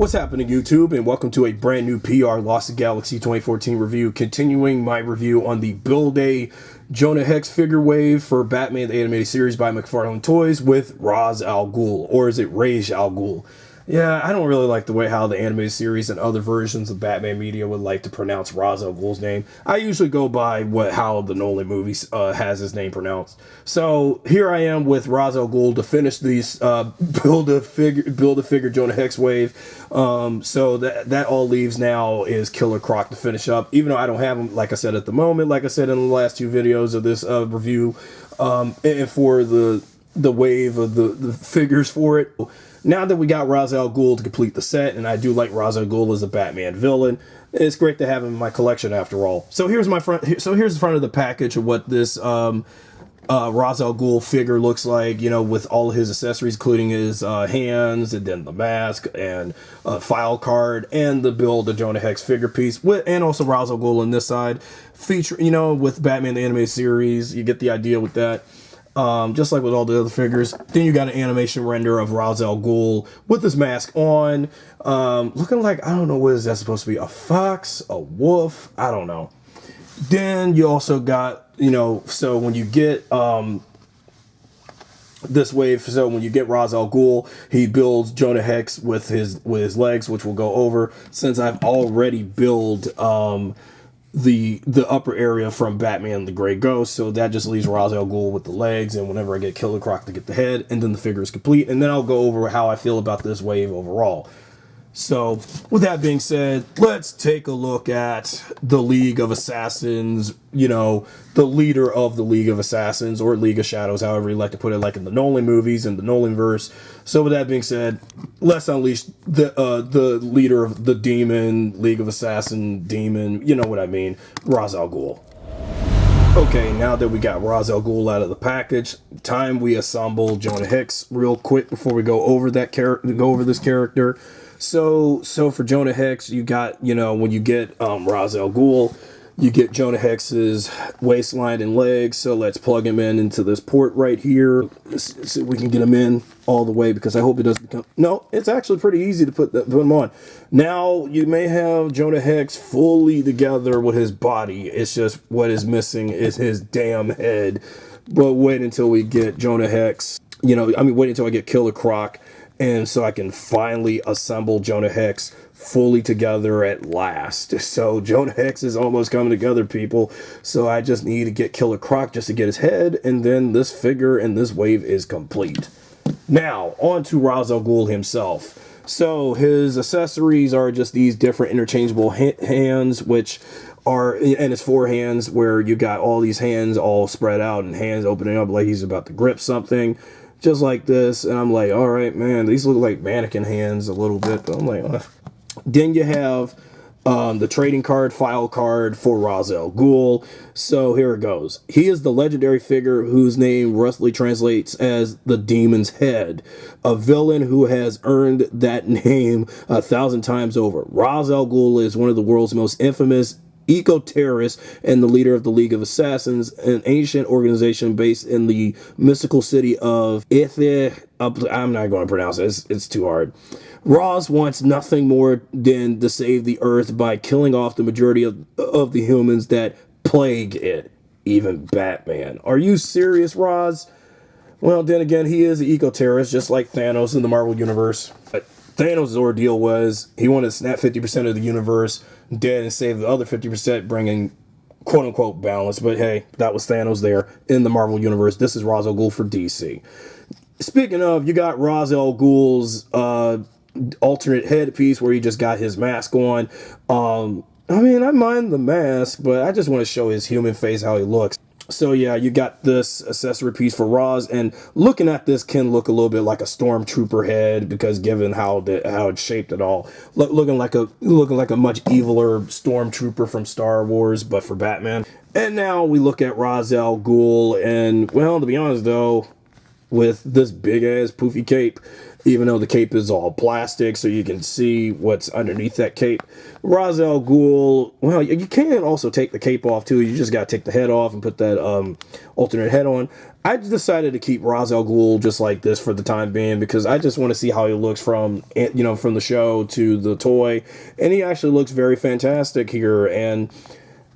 What's happening, YouTube, and welcome to a brand new PRLostGalaxy 2014 review, continuing my review on the Build-A Jonah Hex figure wave for Batman the Animated Series by McFarlane Toys with Ra's al Ghul, or is it Ra's al Ghul? Yeah, I don't really like the way how the animated series and other versions of Batman media would like to pronounce Ra's al Ghul's name. I usually go by how the Nolan movies has his name pronounced. So here I am with Ra's al Ghul to finish these Build-A-Figure Jonah Hex wave. So that all leaves now is Killer Croc to finish up. Even though I don't have him, like I said at the moment, like I said in the last two videos of this review, and for the wave of the figures for it. Now that we got Ra's al Ghul to complete the set, and I do like Ra's al Ghul as a Batman villain, it's great to have him in my collection after all. So here's my front. So here's the front of the package of what this Ra's al Ghul figure looks like. You know, with all his accessories, including his hands, and then the mask and file card, and the Build-A Jonah Hex figure piece, and also Ra's al Ghul on this side. Feature, you know, with Batman the Animated Series, you get the idea with that. Just like with all the other figures. Then you got an animation render of Ra's al Ghul with his mask on, looking like, I don't know, what is that supposed to be, a fox, a wolf, I don't know. Then you also got, you know, so when you get this wave, so when you get Ra's al Ghul, he builds Jonah Hex with his legs, which we'll go over, since I've already built the upper area from Batman the Gray Ghost, so that just leaves Ra's al Ghul with the legs, and whenever I get Killer Croc to get the head, and then the figure is complete, and then I'll go over how I feel about this wave overall. So with that being said, let's take a look at the League of Assassins, you know, the leader of the League of Assassins, or League of Shadows, however you like to put it, like in the Nolan movies and the Nolan verse. So with that being said, let's unleash the leader of the demon, League of Assassin demon, you know what I mean, Ra's al Ghul. Okay, now that we got Ra's al Ghul out of the package, time we assemble Jonah Hex real quick before we go over this character. So for Jonah Hex, you got, you know, when you get Ra's al Ghul, you get Jonah Hex's waistline and legs. So let's plug him into this port right here. See if we can get him in all the way, because I hope it doesn't become... No, it's actually pretty easy to put him on. Now, you may have Jonah Hex fully together with his body. It's just what is missing is his damn head. But wait until we get Jonah Hex. You know, I mean, wait until I get Killer Croc, and so I can finally assemble Jonah Hex fully together at last. So Jonah Hex is almost coming together, people. So I just need to get Killer Croc just to get his head, and then this figure and this wave is complete. Now, on to Ra's al Ghul himself. So his accessories are just these different interchangeable hands, which are, and his four hands, where you got all these hands all spread out and hands opening up like he's about to grip something. Just like this, and I'm like, all right, man, these look like mannequin hands a little bit, but I'm like, ugh. Then you have the trading card, file card for Ra's al Ghul. So here it goes. He is the legendary figure whose name roughly translates as the Demon's Head, a villain who has earned that name 1,000 times over. Ra's al Ghul is one of the world's most infamous eco-terrorist and the leader of the League of Assassins, an ancient organization based in the mystical city of I'm not going to pronounce it. It's too hard. Ra's wants nothing more than to save the Earth by killing off the majority of the humans that plague it, even Batman. Are you serious, Ra's? Well, then again, he is an eco-terrorist, just like Thanos in the Marvel Universe. But Thanos' ordeal was he wanted to snap 50% of the universe dead and save the other 50%, bringing quote-unquote balance. But hey, that was Thanos there in the Marvel Universe. This is Ra's al Ghul for DC. Speaking of, you got Ra's al Ghul's alternate headpiece where he just got his mask on. I mean, I mind the mask, but I just want to show his human face, how he looks. So yeah, you got this accessory piece for Ra's, and looking at this can look a little bit like a stormtrooper head, because given how it's shaped at all, looking like a much eviler stormtrooper from Star Wars, but for Batman. And now we look at Ra's al Ghul, and well, to be honest though, with this big ass poofy cape, even though the cape is all plastic, so you can see what's underneath that cape. Ra's al Ghul, well, you can also take the cape off too. You just got to take the head off and put that alternate head on. I decided to keep Ra's al Ghul just like this for the time being because I just want to see how he looks from, you know, from the show to the toy, and he actually looks very fantastic here and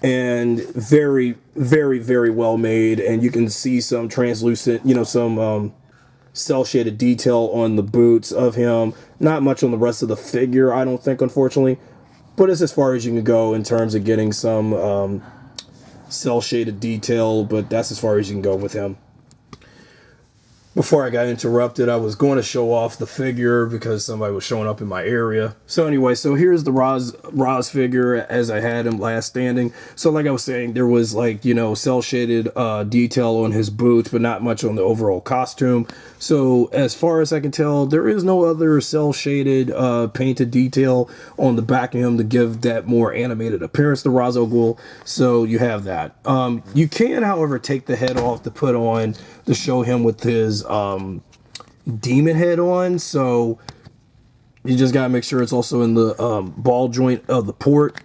very, very, very well made. And you can see some translucent, you know, some cell shaded detail on the boots of him. Not much on the rest of the figure, I don't think, unfortunately, but it's as far as you can go in terms of getting some cell shaded detail, but that's as far as you can go with him. Before I got interrupted, I was going to show off the figure because somebody was showing up in my area. So anyway, so here's the Ra's figure as I had him last standing. So like I was saying, there was, like, you know, cell shaded detail on his boots, but not much on the overall costume. So as far as I can tell, there is no other cell shaded painted detail on the back of him to give that more animated appearance to Ra's al Ghul. So you have that. You can, however, take the head off to put on to show him with his demon head on. So you just gotta make sure it's also in the ball joint of the port,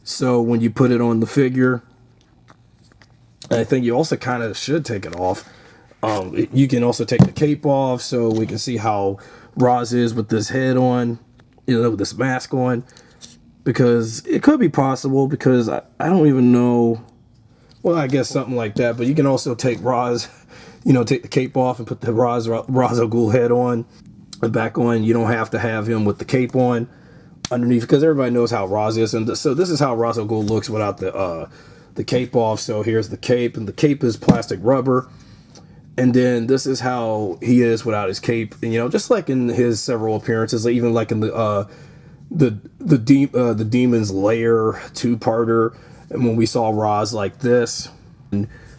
so when you put it on the figure, I think you also kind of should take it off. You can also take the cape off so we can see how Ra's is with this head on, you know, with this mask on, because it could be possible, because I don't even know, well, I guess something like that. But you can also take Ra's, you know, take the cape off and put the Ra's al Ghul head on and back on. You don't have to have him with the cape on underneath, because everybody knows how Ra's is. And so this is how Ra's al Ghul looks without the cape off. So here's the cape, and the cape is plastic rubber. And then this is how he is without his cape. And, you know, just like in his several appearances, even like in the Demon's Lair two-parter, and when we saw Ra's like this,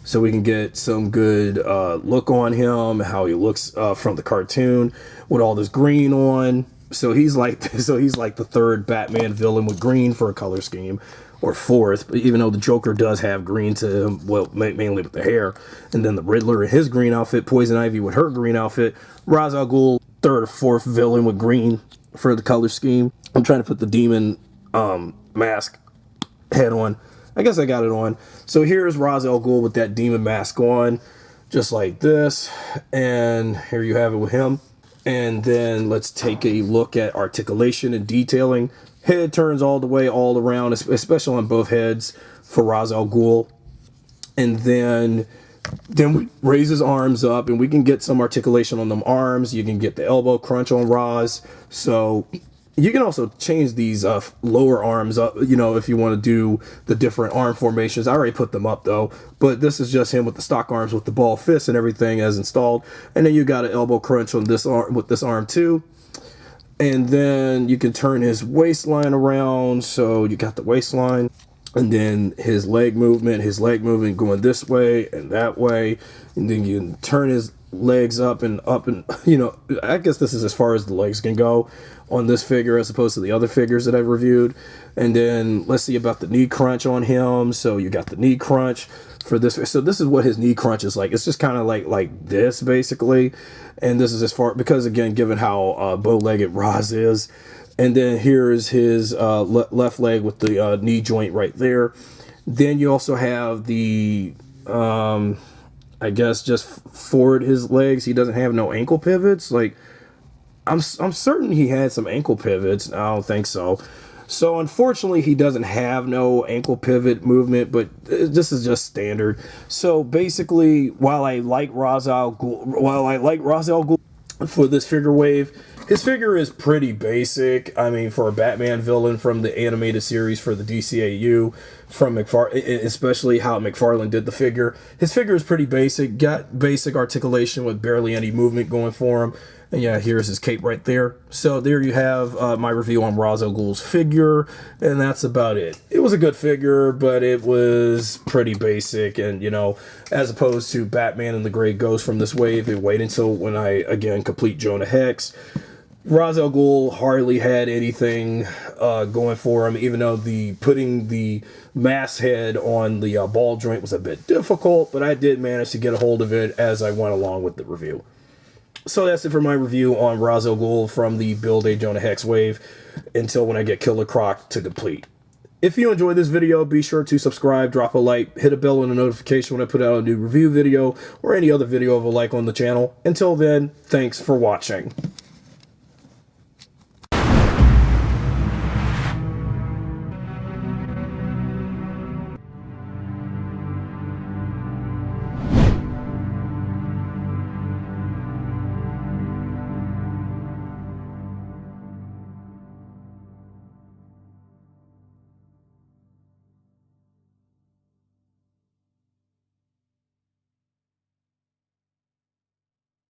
so we can get some good look on him, how he looks from the cartoon with all this green on. So he's like the third Batman villain with green for a color scheme, or fourth, but even though the Joker does have green to him, well, mainly with the hair. And then the Riddler in his green outfit, Poison Ivy with her green outfit, Ra's al Ghul, third or fourth villain with green for the color scheme. I'm trying to put the demon mask head on. I guess I got it on. So here's Ra's al Ghul with that demon mask on, just like this. And here you have it with him. And then let's take a look at articulation and detailing. Head turns all the way, all around, especially on both heads for Ra's al Ghul. And then we raise his arms up, and we can get some articulation on them arms. You can get the elbow crunch on Ra's. So you can also change these lower arms up, you know, if you want to do the different arm formations. I already put them up though, but this is just him with the stock arms with the ball fist and everything as installed. And then you got an elbow crunch on this arm with this arm too. And then you can turn his waistline around, so you got the waistline, and then his leg movement going this way and that way, and then you can turn his legs up and you know, I guess this is as far as the legs can go on this figure as opposed to the other figures that I've reviewed. And then let's see about the knee crunch on him. So you got the knee crunch for this. So this is what his knee crunch is like. It's just kind of like this basically. And this is as far, because again, given how bow-legged Ra's is. And then here's his left leg with the knee joint right there. Then you also have the I guess just forward his legs. He doesn't have no ankle pivots. Like, I'm certain he had some ankle pivots. I don't think so. So unfortunately, he doesn't have no ankle pivot movement, but this is just standard. So basically, while I like Ra's al Ghul for this figure wave, his figure is pretty basic. I mean, for a Batman villain from the animated series for the DCAU, from especially how McFarlane did the figure, his figure is pretty basic. Got basic articulation with barely any movement going for him. And yeah, here's his cape right there. So there you have my review on Ra's al Ghul's figure, and that's about it. It was a good figure, but it was pretty basic, and you know, as opposed to Batman and the Gray Ghost from this wave, and wait until when I again complete Jonah Hex. Ra's al Ghul hardly had anything going for him, even though putting the mask head on the ball joint was a bit difficult, but I did manage to get a hold of it as I went along with the review. So that's it for my review on Ra's al Ghul from the Build-A Jonah Hex wave until when I get Killer Croc to complete. If you enjoyed this video, be sure to subscribe, drop a like, hit a bell and a notification when I put out a new review video or any other video of a like on the channel. Until then, thanks for watching.